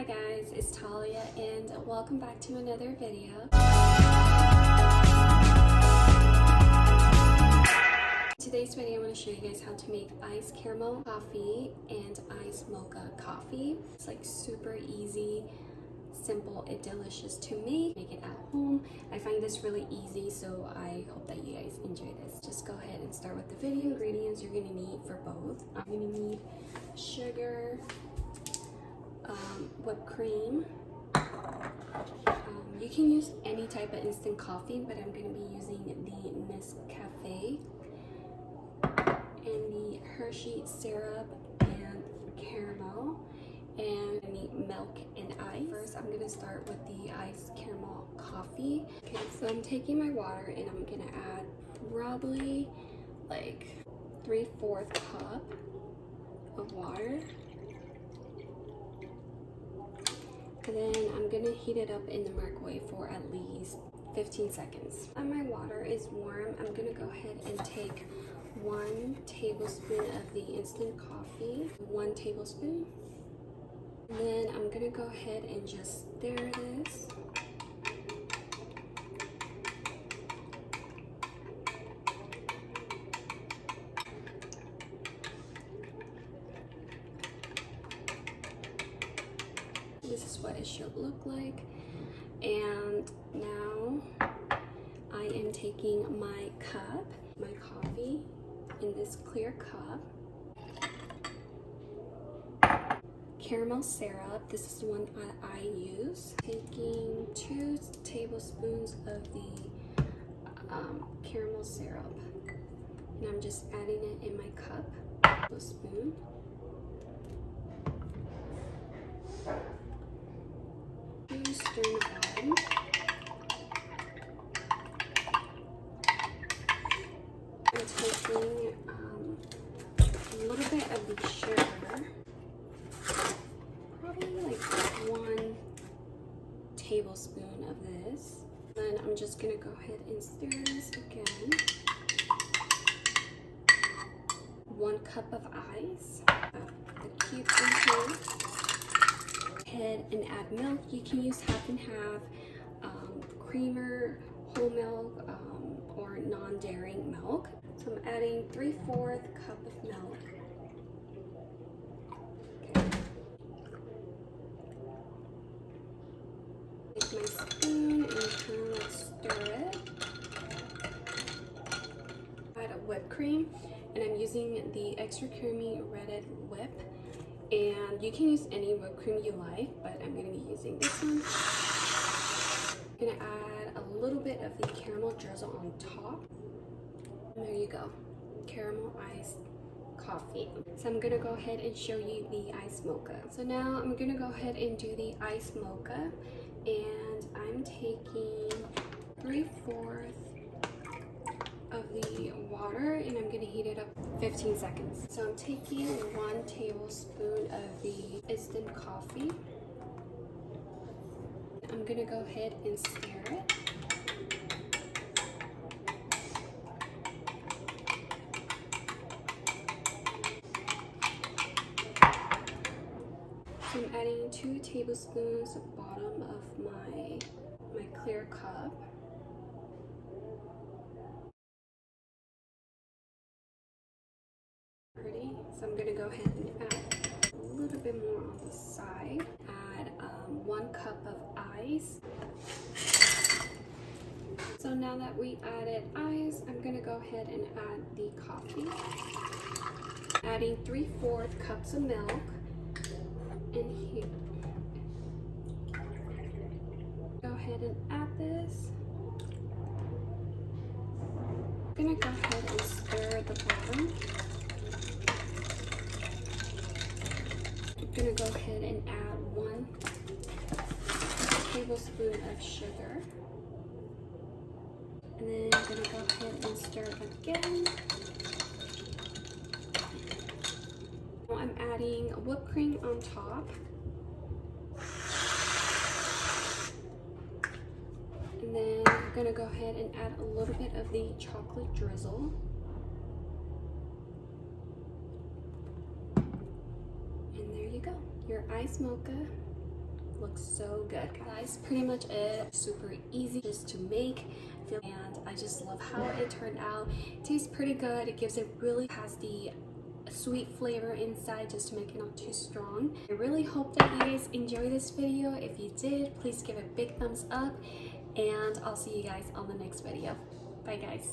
guys, it's Talia and welcome back to another video. Today's video I want to show you guys how to make iced caramel coffee and iced mocha coffee. It's like super easy, simple, and delicious to make. Make it at home. I find this really easy, so I hope that you guys enjoy this. Just go ahead and start with the video. Ingredients you're going to need for both. I'm going to need sugar, whipped cream. You can use any type of instant coffee, but I'm going to be using the Nescafe and the Hershey syrup and caramel, and I need milk and ice. First, I'm going to start with the iced caramel coffee. Okay, so I'm taking my water and I'm going to add probably like 3/4 cup of water. And then I'm gonna heat it up in the microwave for at least 15 seconds. When my water is warm, I'm gonna go ahead and take 1 tablespoon of the instant coffee, 1 tablespoon. And then I'm gonna go ahead and just stir this. This is what it should look like. And now I am taking my cup, my coffee in this clear cup. Caramel syrup, this is the one that I use. Taking 2 tablespoons of the caramel syrup. And I'm just adding it in my cup, a spoon. Stir the bottom. I'm taking a little bit of the sugar, probably like 1 tablespoon of this. Then I'm just gonna go ahead and stir this again. 1 cup of ice. The cubes in here. Ahead and add milk. You can use half and half, creamer, whole milk, or non-dairy milk. So I'm adding 3/4 cup of milk. Okay. Take my spoon and kind of stir it. Add a whipped cream, and I'm using the extra creamy Reddit whip. And you can use any whipped cream you like, but I'm going to be using this one. I'm going to add a little bit of the caramel drizzle on top. And there you go, caramel iced coffee. So I'm going to go ahead and show you the iced mocha. So now I'm going to go ahead and do the iced mocha. And I'm taking 3/4 of the water, and I'm going to heat it up 15 seconds. So I'm taking 1 tablespoon of the instant coffee. I'm going to go ahead and stir it. So I'm adding 2 tablespoons at the bottom of my clear cup. So I'm going to go ahead and add a little bit more on the side. Add 1 cup of ice. So now that we added ice, I'm going to go ahead and add the coffee. Adding 3/4 cups of milk in here. Go ahead and add this. I'm going to go ahead and stir the bottom. I'm going to go ahead and add 1 tablespoon of sugar. And then I'm going to go ahead and stir it again. Now I'm adding whipped cream on top. And then I'm going to go ahead and add a little bit of the chocolate drizzle. And there you go, your iced mocha Looks so good, guys. Pretty much it. Super easy just to make, and I just love how it turned out. It tastes pretty good. It gives it really has the sweet flavor inside just to make it not too strong. I really hope that you guys enjoy this video. If you did, please give it a big thumbs up, and I'll see you guys on the next video. Bye, guys.